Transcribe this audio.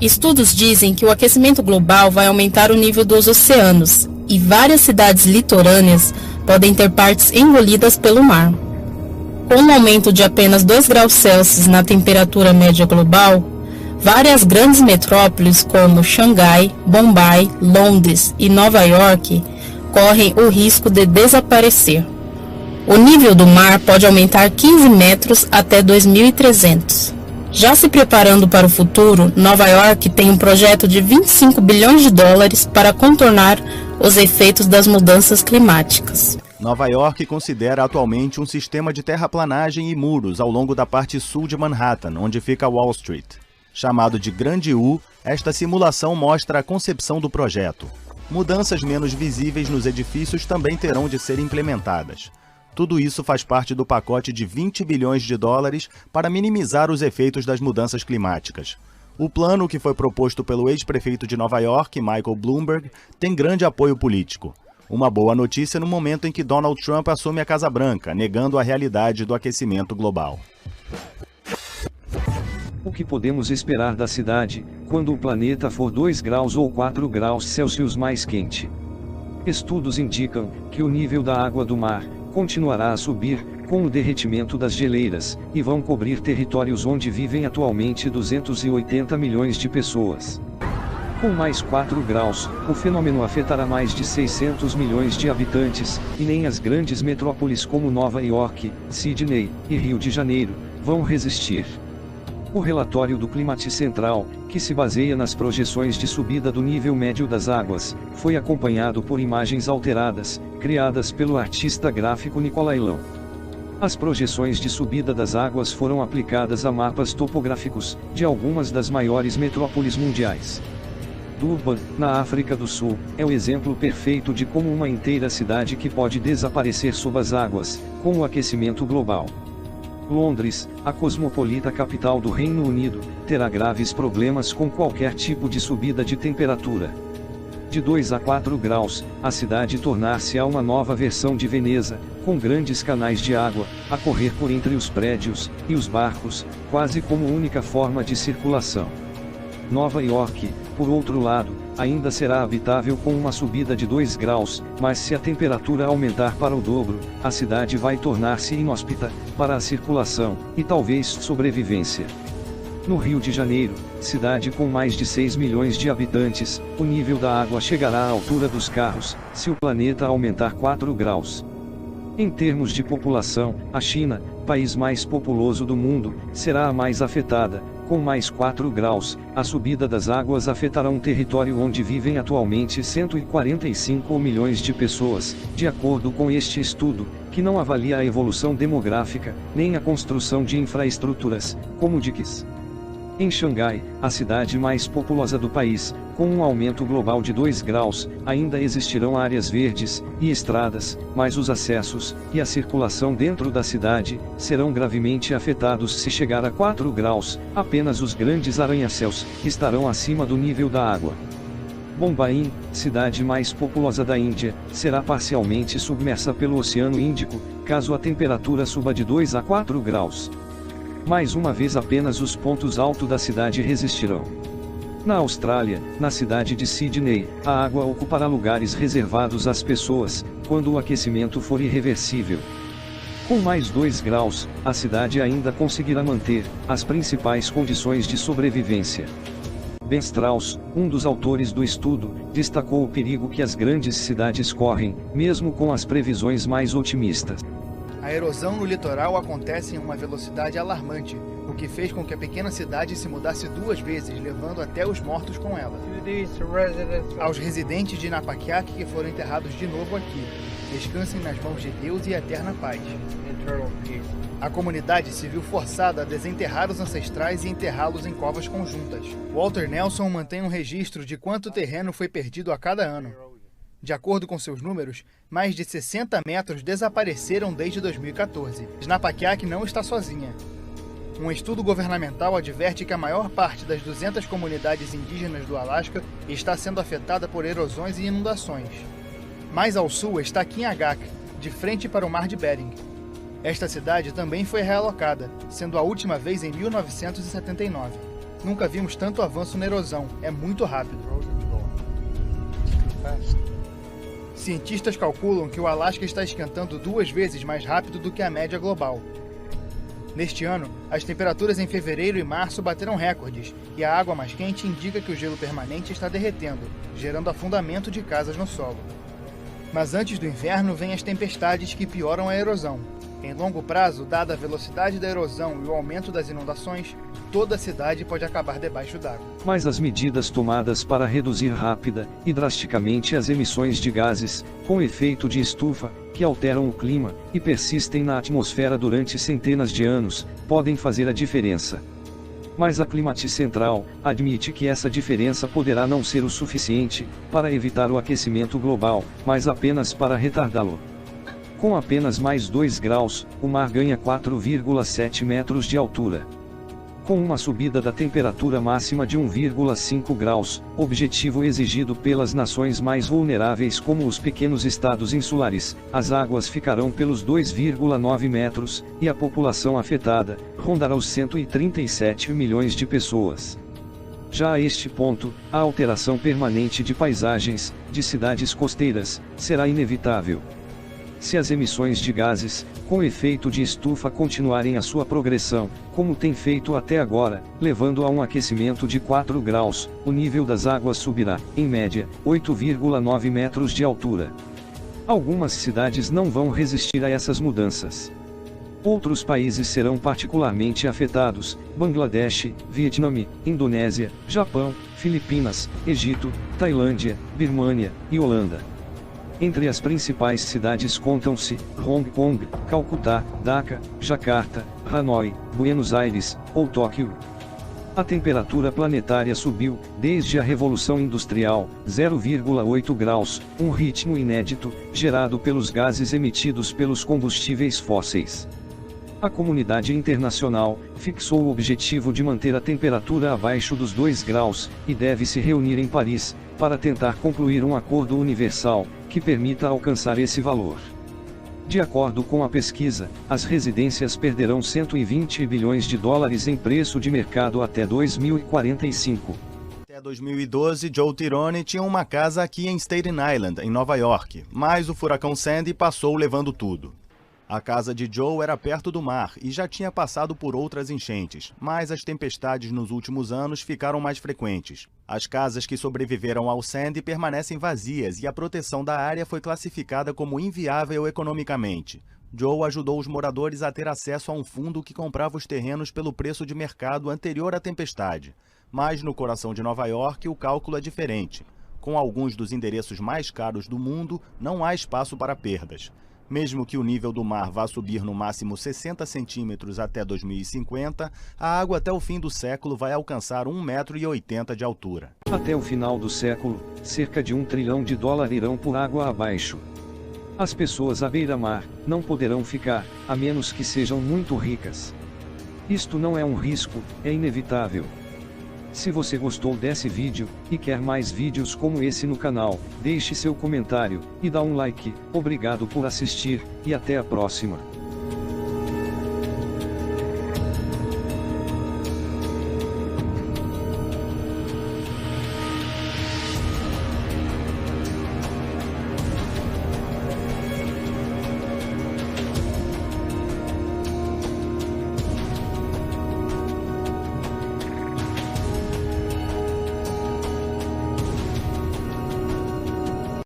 Estudos dizem que o aquecimento global vai aumentar o nível dos oceanos e várias cidades litorâneas podem ter partes engolidas pelo mar. Com um aumento de apenas 2 graus Celsius na temperatura média global, várias grandes metrópoles como Xangai, Bombai, Londres e Nova York correm o risco de desaparecer. O nível do mar pode aumentar 15 metros até 2300. Já se preparando para o futuro, Nova York tem um projeto de 25 bilhões de dólares para contornar os efeitos das mudanças climáticas. Nova York considera atualmente um sistema de terraplanagem e muros ao longo da parte sul de Manhattan, onde fica Wall Street. Chamado de Grande U, esta simulação mostra a concepção do projeto. Mudanças menos visíveis nos edifícios também terão de ser implementadas. Tudo isso faz parte do pacote de 20 bilhões de dólares para minimizar os efeitos das mudanças climáticas. O plano, que foi proposto pelo ex-prefeito de Nova York, Michael Bloomberg, tem grande apoio político. Uma boa notícia no momento em que Donald Trump assume a Casa Branca, negando a realidade do aquecimento global. O que podemos esperar da cidade, quando o planeta for 2 graus ou 4 graus Celsius mais quente? Estudos indicam que o nível da água do mar continuará a subir, com o derretimento das geleiras, e vão cobrir territórios onde vivem atualmente 280 milhões de pessoas. Com mais 4 graus, o fenômeno afetará mais de 600 milhões de habitantes, e nem as grandes metrópoles como Nova York, Sydney e Rio de Janeiro vão resistir. O relatório do Climate Central, que se baseia nas projeções de subida do nível médio das águas, foi acompanhado por imagens alteradas, criadas pelo artista gráfico Nikolai Lau. As projeções de subida das águas foram aplicadas a mapas topográficos de algumas das maiores metrópoles mundiais. Durban, na África do Sul, é o exemplo perfeito de como uma inteira cidade que pode desaparecer sob as águas, com o aquecimento global. Londres, a cosmopolita capital do Reino Unido, terá graves problemas com qualquer tipo de subida de temperatura. De 2 a 4 graus, a cidade tornar-se-á uma nova versão de Veneza, com grandes canais de água a correr por entre os prédios e os barcos, quase como única forma de circulação. Nova York, por outro lado, ainda será habitável com uma subida de 2 graus, mas se a temperatura aumentar para o dobro, a cidade vai tornar-se inóspita para a circulação e talvez sobrevivência. No Rio de Janeiro, cidade com mais de 6 milhões de habitantes, o nível da água chegará à altura dos carros, se o planeta aumentar 4 graus. Em termos de população, a China, país mais populoso do mundo, será a mais afetada. Com mais 4 graus, a subida das águas afetará um território onde vivem atualmente 145 milhões de pessoas, de acordo com este estudo, que não avalia a evolução demográfica, nem a construção de infraestruturas, como diques. Em Xangai, a cidade mais populosa do país, com um aumento global de 2 graus, ainda existirão áreas verdes e estradas, mas os acessos e a circulação dentro da cidade serão gravemente afetados se chegar a 4 graus, apenas os grandes arranha-céus estarão acima do nível da água. Bombai, cidade mais populosa da Índia, será parcialmente submersa pelo Oceano Índico, caso a temperatura suba de 2 a 4 graus. Mais uma vez apenas os pontos altos da cidade resistirão. Na Austrália, na cidade de Sydney, a água ocupará lugares reservados às pessoas, quando o aquecimento for irreversível. Com mais 2 graus, a cidade ainda conseguirá manter as principais condições de sobrevivência. Ben Strauss, um dos autores do estudo, destacou o perigo que as grandes cidades correm, mesmo com as previsões mais otimistas. A erosão no litoral acontece em uma velocidade alarmante, o que fez com que a pequena cidade se mudasse 2 vezes, levando até os mortos com ela. Aos residentes de Napaquiac que foram enterrados de novo aqui, descansem nas mãos de Deus e eterna paz. A comunidade se viu forçada a desenterrar os ancestrais e enterrá-los em covas conjuntas. Walter Nelson mantém um registro de quanto terreno foi perdido a cada ano. De acordo com seus números, mais de 60 metros desapareceram desde 2014. Napaquiac não está sozinha. Um estudo governamental adverte que a maior parte das 200 comunidades indígenas do Alasca está sendo afetada por erosões e inundações. Mais ao sul está Kinhagak, de frente para o Mar de Bering. Esta cidade também foi realocada, sendo a última vez em 1979. Nunca vimos tanto avanço na erosão, é muito rápido. Cientistas calculam que o Alasca está esquentando 2 vezes mais rápido do que a média global. Neste ano, as temperaturas em fevereiro e março bateram recordes, e a água mais quente indica que o gelo permanente está derretendo, gerando afundamento de casas no solo. Mas antes do inverno vêm as tempestades que pioram a erosão. Em longo prazo, dada a velocidade da erosão e o aumento das inundações, toda a cidade pode acabar debaixo d'água. Mas as medidas tomadas para reduzir rápida e drasticamente as emissões de gases, com efeito de estufa, que alteram o clima e persistem na atmosfera durante centenas de anos, podem fazer a diferença. Mas a Climate Central admite que essa diferença poderá não ser o suficiente para evitar o aquecimento global, mas apenas para retardá-lo. Com apenas mais 2 graus, o mar ganha 4,7 metros de altura. Com uma subida da temperatura máxima de 1,5 graus, objetivo exigido pelas nações mais vulneráveis como os pequenos estados insulares, as águas ficarão pelos 2,9 metros, e a população afetada rondará os 137 milhões de pessoas. Já a este ponto, a alteração permanente de paisagens, de cidades costeiras, será inevitável. Se as emissões de gases, com efeito de estufa continuarem a sua progressão, como tem feito até agora, levando a um aquecimento de 4 graus, o nível das águas subirá, em média, 8,9 metros de altura. Algumas cidades não vão resistir a essas mudanças. Outros países serão particularmente afetados: Bangladesh, Vietnã, Indonésia, Japão, Filipinas, Egito, Tailândia, Birmânia e Holanda. Entre as principais cidades contam-se Hong Kong, Calcutá, Dhaka, Jakarta, Hanoi, Buenos Aires ou Tóquio. A temperatura planetária subiu, desde a Revolução Industrial, 0,8 graus, um ritmo inédito, gerado pelos gases emitidos pelos combustíveis fósseis. A comunidade internacional fixou o objetivo de manter a temperatura abaixo dos 2 graus, e deve se reunir em Paris, para tentar concluir um acordo universal, que permita alcançar esse valor. De acordo com a pesquisa, as residências perderão 120 bilhões de dólares em preço de mercado até 2045. Até 2012, Joe Tirone tinha uma casa aqui em Staten Island, em Nova York, mas o furacão Sandy passou levando tudo. A casa de Joe era perto do mar e já tinha passado por outras enchentes, mas as tempestades nos últimos anos ficaram mais frequentes. As casas que sobreviveram ao Sandy permanecem vazias e a proteção da área foi classificada como inviável economicamente. Joe ajudou os moradores a ter acesso a um fundo que comprava os terrenos pelo preço de mercado anterior à tempestade. Mas no coração de Nova York o cálculo é diferente. Com alguns dos endereços mais caros do mundo, não há espaço para perdas. Mesmo que o nível do mar vá subir no máximo 60 centímetros até 2050, a água até o fim do século vai alcançar 1,80 m de altura. Até o final do século, cerca de $1 trilhão irão por água abaixo. As pessoas à beira-mar não poderão ficar, a menos que sejam muito ricas. Isto não é um risco, é inevitável. Se você gostou desse vídeo, e quer mais vídeos como esse no canal, deixe seu comentário, e dá um like. Obrigado por assistir, e até a próxima.